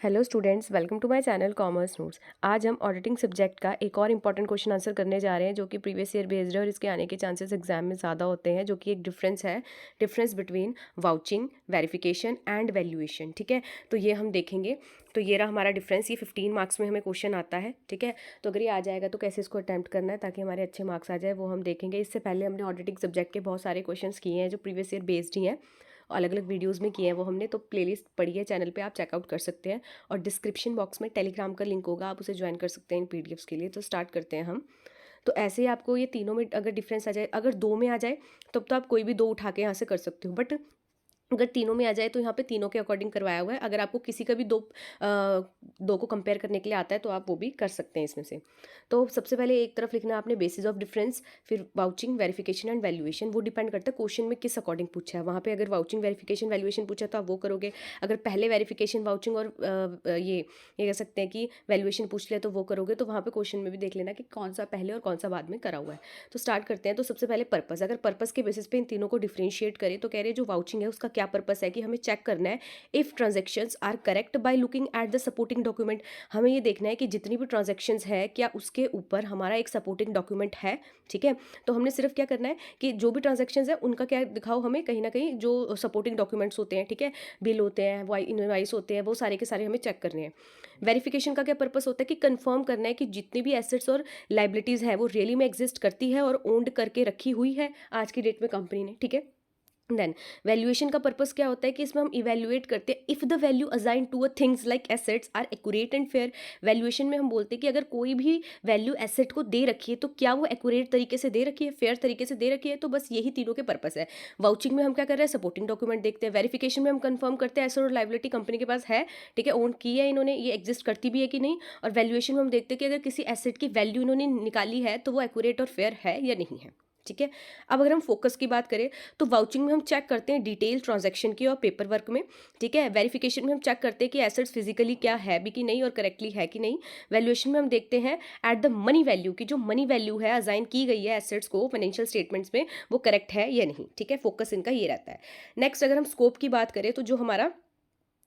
Hello students, welcome to my channel commerce notes. आज हम auditing subject का एक और इम्पॉर्टेंट क्वेश्चन आंसर करने जा रहे हैं जो कि प्रीवियस ईयर बेस्ड है और इसके आने के चांसेस एग्जाम में ज़्यादा होते हैं, जो कि एक difference between vouching, verification and valuation. ठीक है, तो ये हम देखेंगे। तो ये रहा हमारा डिफरेंस। ये 15 मार्क्स में हमें क्वेश्चन आता है। ठीक है, तो अगर ये आ जाएगा तो कैसे इसको अटैम्प्ट करना है ताकि हमारे अच्छे मार्क्स आ जाए वो हम देखेंगे। इससे पहले हमने ऑडिटिंग सब्जेक्ट के बहुत सारे क्वेश्चन किए हैं जो प्रीवियस ईयर बेस्ड ही हैं, अलग अलग वीडियोस में किए हैं वो हमने। तो प्लेलिस्ट पड़ी है चैनल पे, आप चेकआउट कर सकते हैं। और डिस्क्रिप्शन बॉक्स में टेलीग्राम का लिंक होगा, आप उसे ज्वाइन कर सकते हैं इन पीडीएफ्स के लिए। तो स्टार्ट करते हैं हम। तो ऐसे ही आपको ये तीनों में अगर डिफरेंस आ जाए, अगर दो में आ जाए तब तो आप कोई भी दो उठा के यहाँ से कर सकते हो, बट अगर तीनों में आ जाए तो यहाँ पे तीनों के अकॉर्डिंग करवाया हुआ है। अगर आपको किसी का भी दो को कंपेयर करने के लिए आता है तो आप वो भी कर सकते हैं इसमें से। तो सबसे पहले एक तरफ लिखना है आपने बेसिस ऑफ डिफरेंस, फिर वाउचिंग, वेरिफिकेशन एंड वैल्यूएशन। वो डिपेंड करता है क्वेश्चन में किस अकॉर्डिंग पूछा है। वहाँ पे अगर वाउचिंग, वेरिफिकेशन, वैल्यूएशन पूछा तो आप वो करोगे। अगर पहले वेरिफिकेशन, वाउचिंग और ये कह सकते हैं कि वैल्यूएशन पूछ लिया तो वो करोगे। तो वहाँ पे क्वेश्चन में भी देख लेना कि कौन सा पहले और कौन सा बाद में करा हुआ है। तो स्टार्ट करते हैं। तो सबसे पहले पर्पस, अगर पर्पस के बेसिस पे इन तीनों को डिफरेंशिएट करें तो कह रहे हैं जो वाउचिंग है उसका क्या पर्पस है कि हमें चेक करना है if transactions are correct by looking at the supporting document. हमें ये देखना है कि जितनी भी ट्रांजेक्शन्स है क्या उसके ऊपर हमारा एक सपोर्टिंग डॉक्यूमेंट है। ठीक है, तो हमने सिर्फ क्या करना है कि जो भी ट्रांजेक्शन्स है उनका क्या दिखाओ हमें, कहीं ना कहीं जो सपोर्टिंग डॉक्यूमेंट्स होते हैं, ठीक है, बिल होते हैं, इनवॉइस होते हैं, वो सारे के सारे हमें चेक करने हैं। वेरिफिकेशन का क्या पर्पस होता है कि कंफर्म करना है कि जितनी भी एसेट्स और लाइबिलिटीज़ है वो रियली में एग्जिस्ट करती है और ओन्ड करके रखी हुई है आज की डेट में कंपनी ने। ठीक है, देन वैल्यूएशन का पर्पस क्या होता है कि इसमें हम इवेल्युएट करते हैं if the value assign to a things like assets are accurate and fair. Valuation में हम बोलते हैं कि अगर कोई भी वैल्यू एसेट को दे रखी है तो क्या वो एक्यूरेट तरीके से दे रखी है, फेयर तरीके से दे रखी है। तो बस यही तीनों के पर्पस है। वाउचिंग में हम क्या कर रहे हैं, सपोर्टिंग डॉक्यूमेंट देखते हैं। वेरिफिकेशन में हम कंफर्म करते हैं एसेट और लाइबिलिटी कंपनी के पास है, ठीक है, ओन की है इन्होंने, ये एग्जिस्ट करती भी है कि नहीं। और वैल्यूएशन में हम देखते हैं कि अगर किसी एसेट की वैल्यू इन्होंने निकाली है तो वो एक्यूरेट और फेयर है या नहीं है। ठीक है, अब अगर हम फोकस की बात करें तो वाउचिंग में हम चेक करते हैं डिटेल ट्रांजैक्शन की और पेपर वर्क में। ठीक है, वेरिफिकेशन में हम चेक करते हैं कि एसेट्स फिजिकली क्या है भी कि नहीं और करेक्टली है कि नहीं। वैल्यूएशन में हम देखते हैं एट द मनी वैल्यू की जो मनी वैल्यू है असाइन की गई है एसेट्स को फाइनेंशियल स्टेटमेंट्स में वो करेक्ट है या नहीं। ठीक है, फोकस इनका ये रहता है। नेक्स्ट अगर हम स्कोप की बात करें तो जो हमारा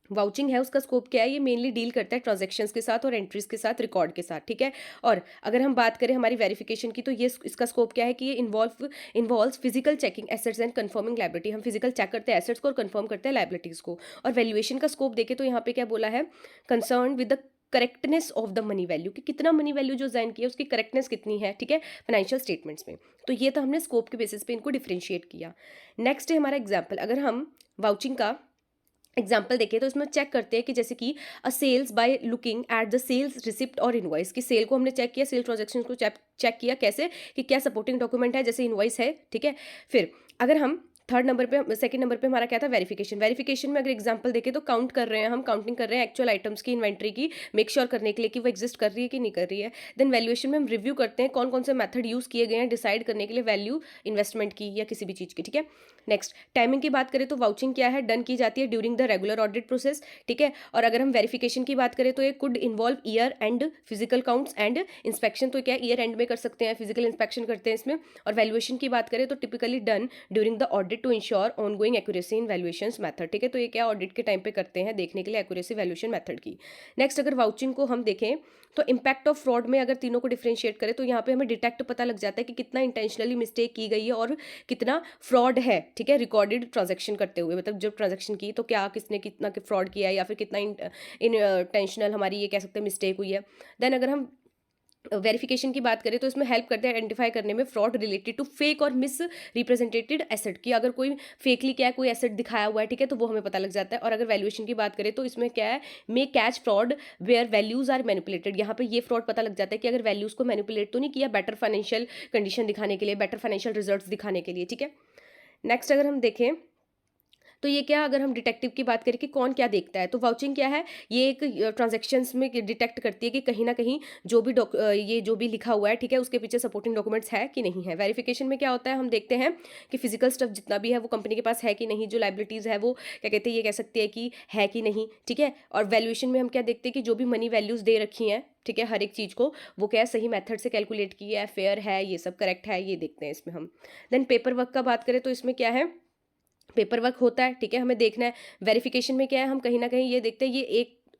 वाउचिंग है उसका स्कोप क्या है, ये मेनली डील करता है ट्रांजैक्शंस के साथ और एंट्रीज के साथ, रिकॉर्ड के साथ। ठीक है, और अगर हम बात करें हमारी वेरिफिकेशन की तो ये इसका स्कोप क्या है कि ये involve physical checking assets and confirming liability. हम फिजिकल चेक करते हैं एसेट्स को और कंफर्म करते हैं लाइबिलिटीज को। और वैल्यूएशन का स्कोप देखें तो यहाँ पे क्या बोला है, concern with the correctness of the money value, कि कितना मनी वैल्यू जो डिजाइन किया उसकी करेक्टनेस कितनी है। ठीक है, फाइनेंशियल स्टेटमेंट्स में। तो ये तो हमने स्कोप के बेसिस पे इनको डिफ्रेंशिएट किया। नेक्स्ट है हमारा एग्जाम्पल। अगर हम वाउचिंग का एग्जाम्पल देखें तो इसमें चेक करते हैं कि जैसे कि a sales by looking at the sales receipt और इनवॉइस, की सेल को हमने चेक किया, सेल ट्रांजेक्शन को चेक किया कैसे कि क्या सपोर्टिंग डॉक्यूमेंट है, जैसे इनवॉइस है। ठीक है, फिर अगर हम थर्ड नंबर पे, सेकंड नंबर पे हमारा क्या था, वेरिफिकेशन। वेरिफिकेशन में अगर एग्जांपल देखें तो काउंट कर रहे हैं, हम काउंटिंग कर रहे हैं एक्चुअल आइटम्स की, इन्वेंट्री की, मेक श्योर करने के लिए कि वो एग्जिस्ट कर रही है कि नहीं कर रही है। देन वैल्यूएशन में हम रिव्यू करते हैं कौन कौन से मेथड यूज किए गए हैं डिसाइड करने के लिए वैल्यू इन्वेस्टमेंट की या किसी भी चीज़ की। ठीक है, नेक्स्ट टाइमिंग की बात करें तो वाउचिंग क्या है, डन की जाती है during the regular audit process. ठीक है, और अगर हम वेरिफिकेशन की बात करें तो ये could involve year and physical counts and inspection. तो क्या ईयर एंड में कर सकते हैं, फिजिकल इंस्पेक्शन करते हैं इसमें। और वैल्यूएशन की बात करें तो typically done during the audit to ensure ongoing accuracy in valuations method. ठीक है, तो ये क्या ऑडिट के टाइम पे करते हैं देखने के लिए एक्यूरेसी वैल्यूएशन मेथड की। नेक्स्ट अगर वाउचिंग को हम देखें तो इम्पैक्ट ऑफ फ्रॉड में अगर तीनों को डिफरेंशिएट करें तो यहाँ पे हमें डिटेक्ट पता लग जाता है कि कितना इंटेंशनली मिस्टेक की गई है और कितना फ्रॉड है। ठीक है, रिकॉर्डेड ट्रांजैक्शन करते हुए, मतलब जब ट्रांजैक्शन की तो क्या किसने कितना फ्रॉड किया है या फिर कितना इंटेंशनल हमारी ये कह सकते हैं मिस्टेक हुई है। देन अगर हम वेरिफिकेशन की बात करें तो इसमें हेल्प करते हैं आइडेंटिफाई करने में फ्रॉड रिलेटेड टू फेक और मिस रिप्रेजेंटेटेड एसेट की, अगर कोई फेकली क्या है कोई एसेट दिखाया हुआ है, ठीक है, तो वो हमें पता लग जाता है। और अगर वैल्यूएशन की बात करें तो इसमें क्या है, may catch fraud where values are manipulated. यहाँ पे ये फ्रॉड पता लग जाता है कि अगर वैल्यूज को मैनिपुलेट तो नहीं किया बेटर फाइनेंशियल कंडीशन दिखाने के लिए, बेटर फाइनेंशियल रिजल्ट दिखाने के लिए। ठीक है, नेक्स्ट अगर हम देखें तो ये क्या, अगर हम डिटेक्टिव की बात करें कि कौन क्या देखता है, तो वाउचिंग क्या है, ये एक ट्रांजैक्शंस में डिटेक्ट करती है कि कहीं ना कहीं जो भी ये जो भी लिखा हुआ है, ठीक है, उसके पीछे सपोर्टिंग डॉक्यूमेंट्स है कि नहीं है। वेरिफिकेशन में क्या होता है, हम देखते हैं कि फिजिकल स्टफ जितना भी है वो कंपनी के पास है कि नहीं, जो लाइबिलिटीज़ है वो क्या कहते हैं, ये कह सकते हैं कि है कि नहीं। ठीक है, और वैल्यूएशन में हम क्या देखते हैं कि जो भी मनी वैल्यूज़ दे रखी हैं, ठीक है, हर एक चीज़ को वो क्या है सही मेथड से कैलकुलेट की है, फेयर है, ये सब करेक्ट है, ये देखते हैं इसमें हम। देन पेपर वर्क का बात करें तो इसमें क्या है, पेपर वर्क होता है, ठीक है, हमें देखना है। वेरिफिकेशन में क्या है, हम कहीं ना कहीं ये देखते हैं ये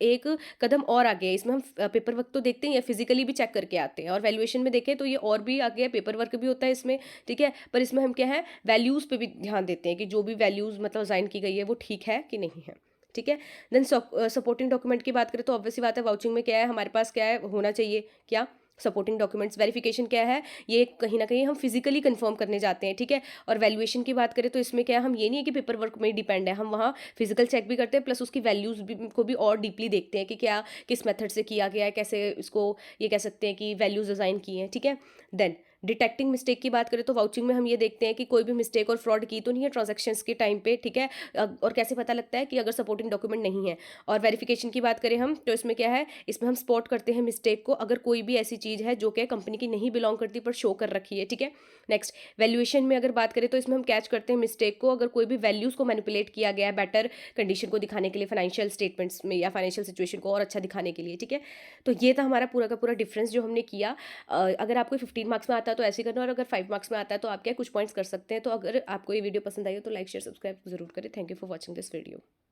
एक कदम और आगे है। इसमें हम पेपर वर्क तो देखते हैं या फिजिकली भी चेक करके आते हैं, और वैल्यूएशन में देखें तो ये और भी आगे है, पेपर वर्क भी होता है इसमें, ठीक है। पर इसमें हम क्या है, वैल्यूज़ पे भी ध्यान देते हैं कि जो भी वैल्यूज़ मतलब असाइन की गई है वो ठीक है कि नहीं है, ठीक है। देन सपोर्टिंग डॉक्यूमेंट की बात करें तो ऑब्वियस सी बात है, वाउचिंग में क्या है हमारे पास, क्या है होना चाहिए, क्या सपोर्टिंग डॉक्यूमेंट्स। वेरिफिकेशन क्या है, ये कहीं ना कहीं हम फिजिकली कंफर्म करने जाते हैं, ठीक है। और वैल्यूएशन की बात करें तो इसमें क्या है, हम ये नहीं है कि पेपर वर्क में ही डिपेंड है, हम वहाँ फिजिकल चेक भी करते हैं, प्लस उसकी वैल्यूज़ भी को भी और डीपली देखते हैं कि क्या किस मेथड से किया गया है, कैसे इसको ये कह सकते हैं कि वैल्यूज डिज़ाइन की हैं, ठीक है। देन डिटेक्टिंग मिस्टेक की बात करें तो वाउचिंग में हम ये देखते हैं कि कोई भी मिस्टेक और फ्रॉड की तो नहीं है ट्रांजैक्शंस के टाइम पे, ठीक है। और कैसे पता लगता है कि अगर सपोर्टिंग डॉक्यूमेंट नहीं है। और वेरिफिकेशन की बात करें हम तो इसमें क्या है, इसमें हम स्पॉट करते हैं मिस्टेक को, अगर कोई भी ऐसी चीज़ है जो कि कंपनी की नहीं बिलोंग करती पर शो कर रखी है, ठीक है। नेक्स्ट वैल्यूएशन में अगर बात करें तो इसमें हम कैच करते हैं मिस्टेक को, अगर कोई भी वैल्यूज़ को मैनिपुलेट किया गया है बेटर कंडीशन को दिखाने के लिए, फाइनेंशियल स्टेटमेंट्स में या फाइनेंशियल सिचुएशन को और अच्छा दिखाने के लिए, ठीक है। तो ये था हमारा पूरा का पूरा डिफरेंस जो हमने किया। अगर आपको 15 मार्क्स में आता है तो ऐसे ही करना, और अगर 5 मार्क्स में आता है तो आप क्या कुछ पॉइंट्स कर सकते हैं। तो अगर आपको ये वीडियो पसंद आई हो तो लाइक शेयर सब्सक्राइब जरूर करें। Thank you for watching this video.